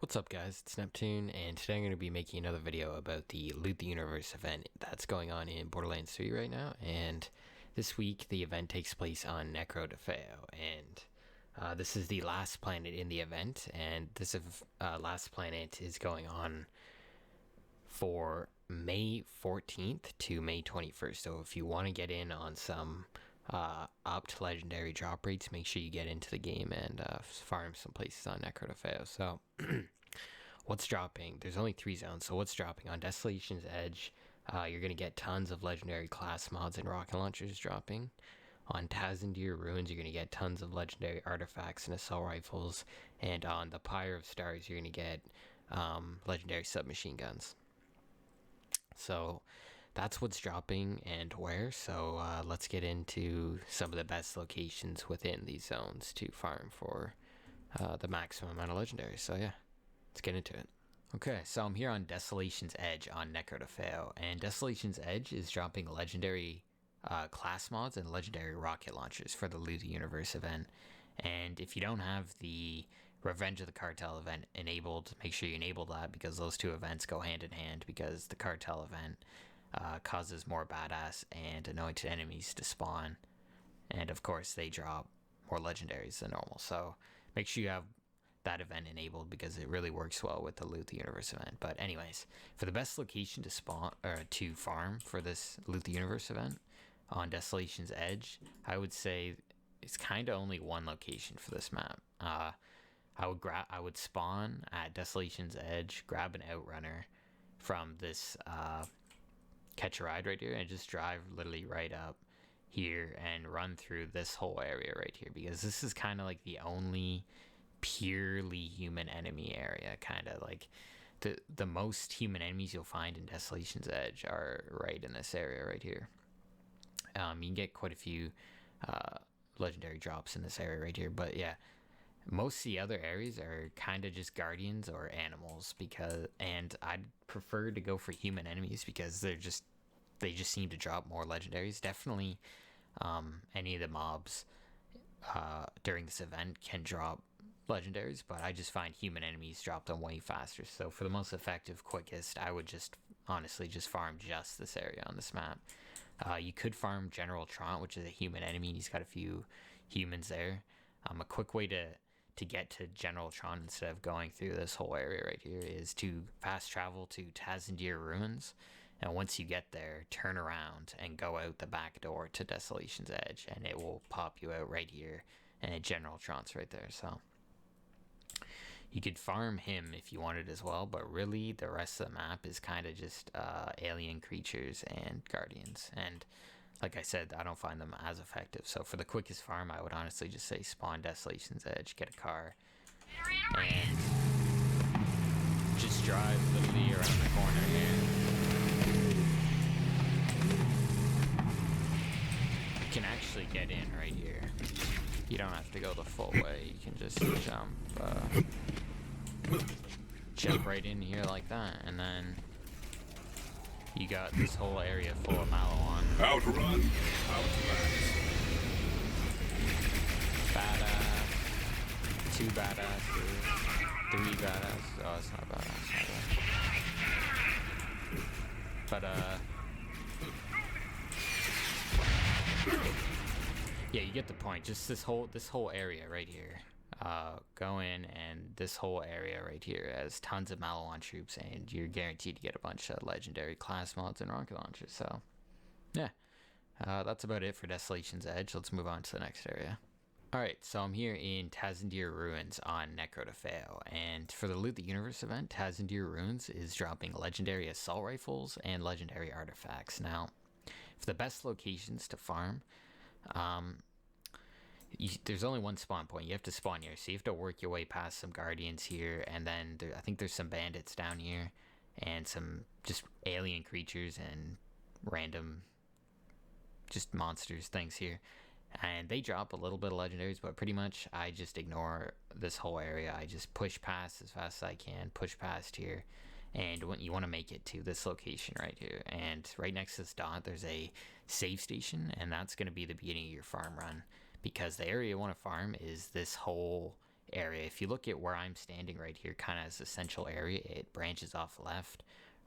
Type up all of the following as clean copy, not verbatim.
What's up guys, it's Neptune, and today I'm going to be making another video about the Loot the Universe event that's going on in Borderlands 3 right now. And this week the event takes place on NEKROTAFEYO, and this is the last planet in the event, and this last planet is going on for May 14th to May 21st. So if you want to get in on some upped legendary drop rates, make sure you get into the game and farm some places on NEKROTAFEYO. So what's dropping? There's only 3 zones, so what's dropping? On Desolation's Edge, you're going to get tons of legendary class mods and rocket launchers dropping. On Tazendir Ruins, you're going to get tons of legendary artifacts and assault rifles. And on the Pyre of Stars, you're going to get legendary submachine guns. So that's what's dropping and where. So let's get into some of the best locations within these zones to farm for the maximum amount of legendaries. So yeah, let's get into it. Okay, so I'm here on Desolation's Edge on NEKROTAFEYO, and Desolation's Edge is dropping legendary class mods and legendary rocket launchers for the Loot the Universe event. And if you don't have the Revenge of the Cartel event enabled, make sure you enable that, because those two events go hand in hand, because the Cartel event causes more badass and anointed enemies to spawn, and of course they drop more legendaries than normal. So make sure you have that event enabled, because it really works well with the Loot the Universe event. But anyways, for the best location to spawn or to farm for this Loot the Universe event on Desolation's Edge, I would say it's kind of only one location for this map. I would spawn at Desolation's Edge, grab an outrunner from this catch a ride right here, and just drive literally right up here and run through this whole area right here, because this is kind of like the only purely human enemy area. Kind of like the most human enemies you'll find in Desolation's Edge are right in this area right here. You can get quite a few legendary drops in this area right here, but yeah, most of the other areas are kind of just guardians or animals, and I'd prefer to go for human enemies because they just seem to drop more legendaries. Definitely any of the mobs during this event can drop legendaries, but I just find human enemies drop them way faster. So for the most effective, quickest, I would just honestly just farm just this area on this map. You could farm General Trant, which is a human enemy, and he's got a few humans there. A quick way to get to General Trant instead of going through this whole area right here is to fast travel to Tazendir Ruins, and once you get there, turn around and go out the back door to Desolation's Edge, and it will pop you out right here, and General Trant's right there. So you could farm him if you wanted as well, but really the rest of the map is kind of just alien creatures and guardians, and like I said, I don't find them as effective. So for the quickest farm, I would honestly just say spawn Desolation's Edge, get a car, and just drive literally around the corner here. You can actually get in right here. You don't have to go the full way. You can just jump right in here like that, and then you got this whole area full of Mallowan. Outrun! Outlast! Badass. 2 badasses. 3 badasses. Oh, it's not badass. But, yeah, you get the point. Just this whole area right here. Go in, and this whole area right here has tons of Mallowan troops, and you're guaranteed to get a bunch of legendary class mods and rocket launchers. So yeah, that's about it for Desolation's Edge. Let's move on to the next area. Alright, so I'm here in Tazendir Ruins on NEKROTAFEYO, and for the Loot the Universe event, Tazendir Ruins is dropping legendary assault rifles and legendary artifacts. Now, for the best locations to farm, there's only one spawn point. You have to spawn here, so you have to work your way past some guardians here, and then I think there's some bandits down here, and some just alien creatures and random just monsters things here, and they drop a little bit of legendaries, but pretty much I just ignore this whole area. I just push past as fast as I can, push past here, and when you want to make it to this location right here, and right next to this dot there's a save station, and that's going to be the beginning of your farm run, because the area you want to farm is this whole area. If you look at where I'm standing right here, kind of as a central area, it branches off left,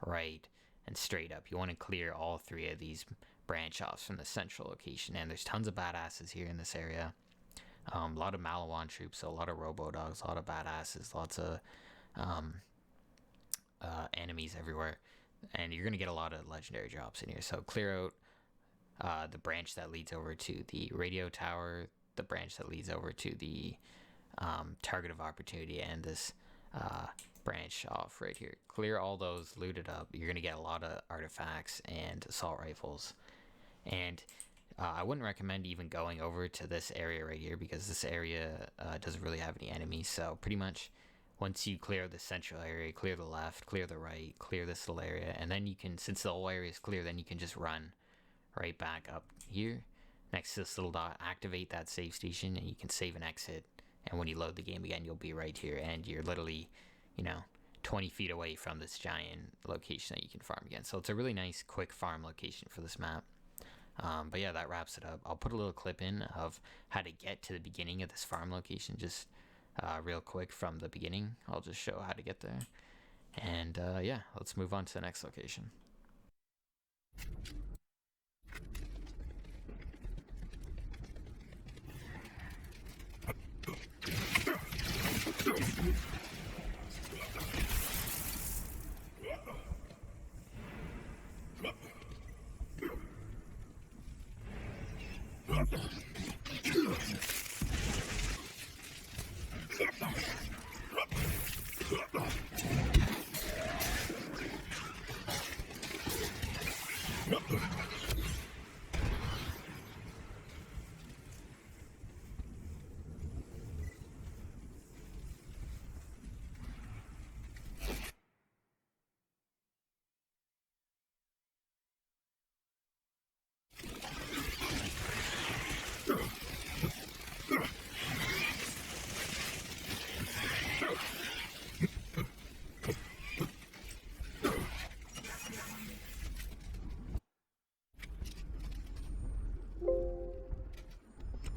right, and straight up. You want to clear all three of these branch offs from the central location, and there's tons of badasses here in this area. A lot of Malawan troops, so a lot of robo dogs, a lot of badasses, lots of enemies everywhere, and you're gonna get a lot of legendary drops in here. So clear out the branch that leads over to the radio tower, the branch that leads over to the target of opportunity, and this branch off right here. Clear all those, loot it up. You're gonna get a lot of artifacts and assault rifles, and I wouldn't recommend even going over to this area right here because this area doesn't really have any enemies. So pretty much once you clear the central area, clear the left, clear the right, clear this little area, and then you can, since the whole area is clear, then you can just run right back up here next to this little dot, activate that save station, and you can save and exit. And when you load the game again, you'll be right here, and you're literally, 20 feet away from this giant location that you can farm again. So it's a really nice quick farm location for this map. But yeah, that wraps it up. I'll put a little clip in of how to get to the beginning of this farm location, just real quick from the beginning. I'll just show how to get there. And yeah, let's move on to the next location.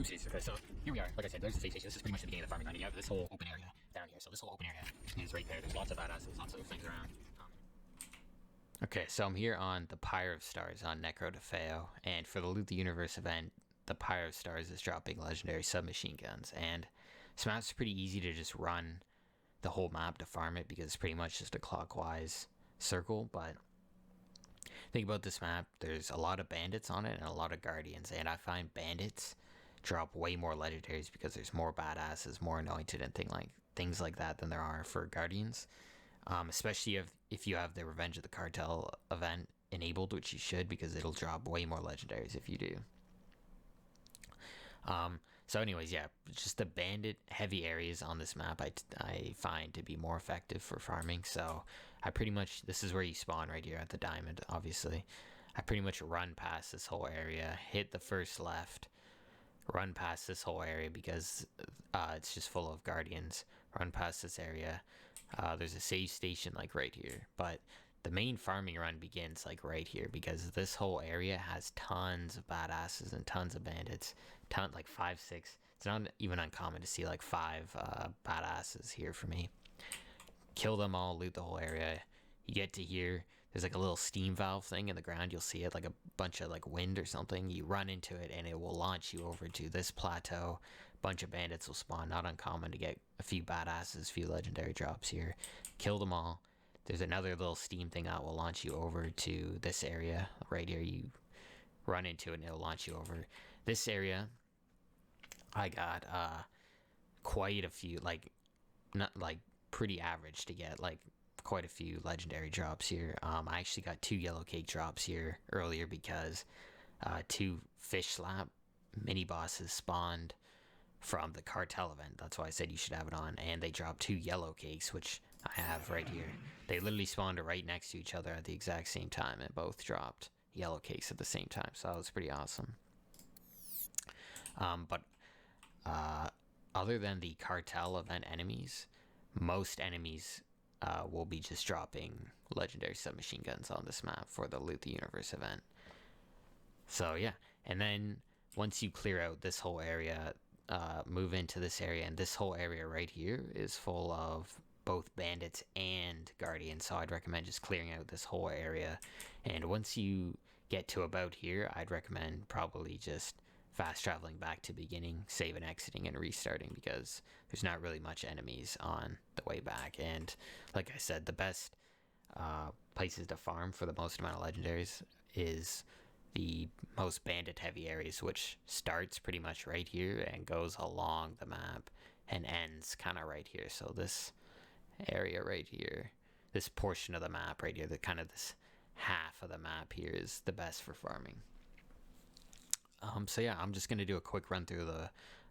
Oopsies. Okay, so here we are. Like I said, there's the safe station. This is pretty much the beginning of the farming run. You have this whole open area down here. So this whole open area is right there. There's lots of badasses, lots of things around. Okay, so I'm here on the Pyre of Stars on NEKROTAFEYO, and for the Loot the Universe event, the Pyre of Stars is dropping legendary submachine guns. And this map's pretty easy to just run the whole map to farm it because it's pretty much just a clockwise circle. But think about this map, there's a lot of bandits on it and a lot of guardians, and I find bandits drop way more legendaries because there's more badasses, more anointed, and things like that than there are for guardians. Especially if you have the Revenge of the Cartel event enabled, which you should, because it'll drop way more legendaries if you do. So anyways, yeah, just the bandit heavy areas on this map I find to be more effective for farming. So I pretty much, this is where you spawn right here at the diamond, obviously. I pretty much run past this whole area, hit the first left, run past this whole area because it's just full of guardians, run past this area. There's a save station like right here, but the main farming run begins like right here because this whole area has tons of badasses and tons of bandits, like 5, 6. It's not even uncommon to see like 5 badasses here for me. Kill them all, loot the whole area. You get to here, there's like a little steam valve thing in the ground. You'll see it like a bunch of like wind or something. You run into it and it will launch you over to this plateau. Bunch of bandits will spawn. Not uncommon to get a few badasses, a few legendary drops here. Kill them all. There's another little steam thing that will launch you over to this area right here. You run into it and it'll launch you over this area. I got quite a few, like, not like pretty average to get like quite a few legendary drops here. I actually got 2 yellow cake drops here earlier because 2 fish slap mini bosses spawned from the cartel event. That's why I said you should have it on, and they dropped 2 yellow cakes, which I have right here. They literally spawned right next to each other at the exact same time and both dropped yellow cakes at the same time, so that was pretty awesome. But other than the cartel event enemies, most enemies will be just dropping legendary submachine guns on this map for the Loot the Universe event. So yeah, and then once you clear out this whole area, move into this area, and this whole area right here is full of both bandits and guardians, so I'd recommend just clearing out this whole area. And once you get to about here, I'd recommend probably just fast traveling back to beginning, save and exiting and restarting, because there's not really much enemies on the way back. And like I said, the best places to farm for the most amount of legendaries is the most bandit heavy areas, which starts pretty much right here and goes along the map and ends kind of right here. So this area right here, this portion of the map right here, the kind of this half of the map here is the best for farming. So yeah, I'm just gonna do a quick run through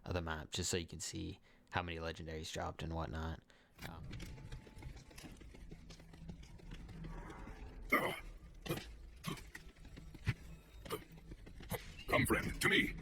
of the map just so you can see how many legendaries dropped and whatnot. Come, friend, to me.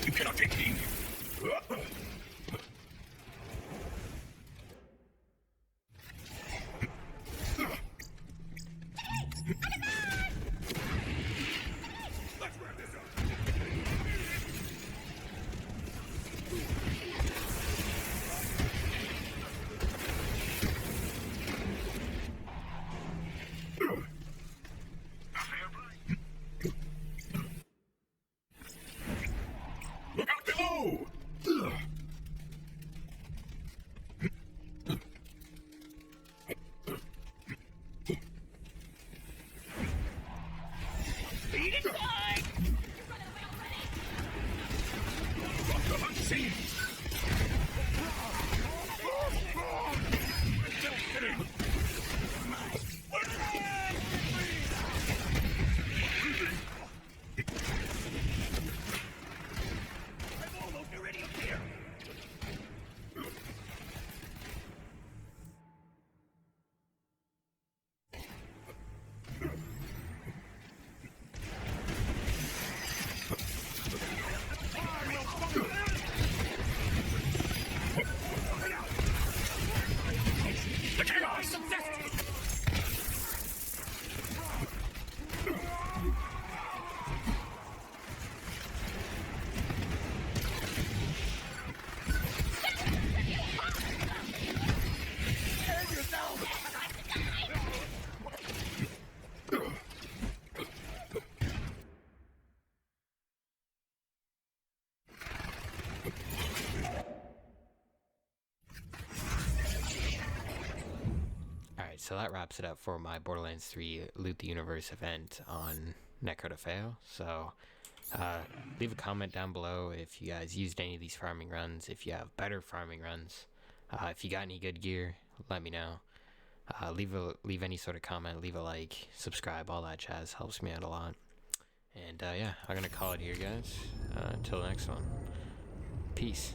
You cannot take me. Let's wrap this up. Look out below! Lead it high! Rock the hunt scene! I'm almost already up here! The chaos! Alright, so that wraps it up for my Borderlands 3 Loot the Universe event on NEKROTAFEYO. So leave a comment down below if you guys used any of these farming runs, if you have better farming runs, if you got any good gear, let me know. Leave any sort of comment, leave a like, subscribe, all that jazz helps me out a lot. And yeah, I'm gonna call it here, guys. Until the next one. Peace.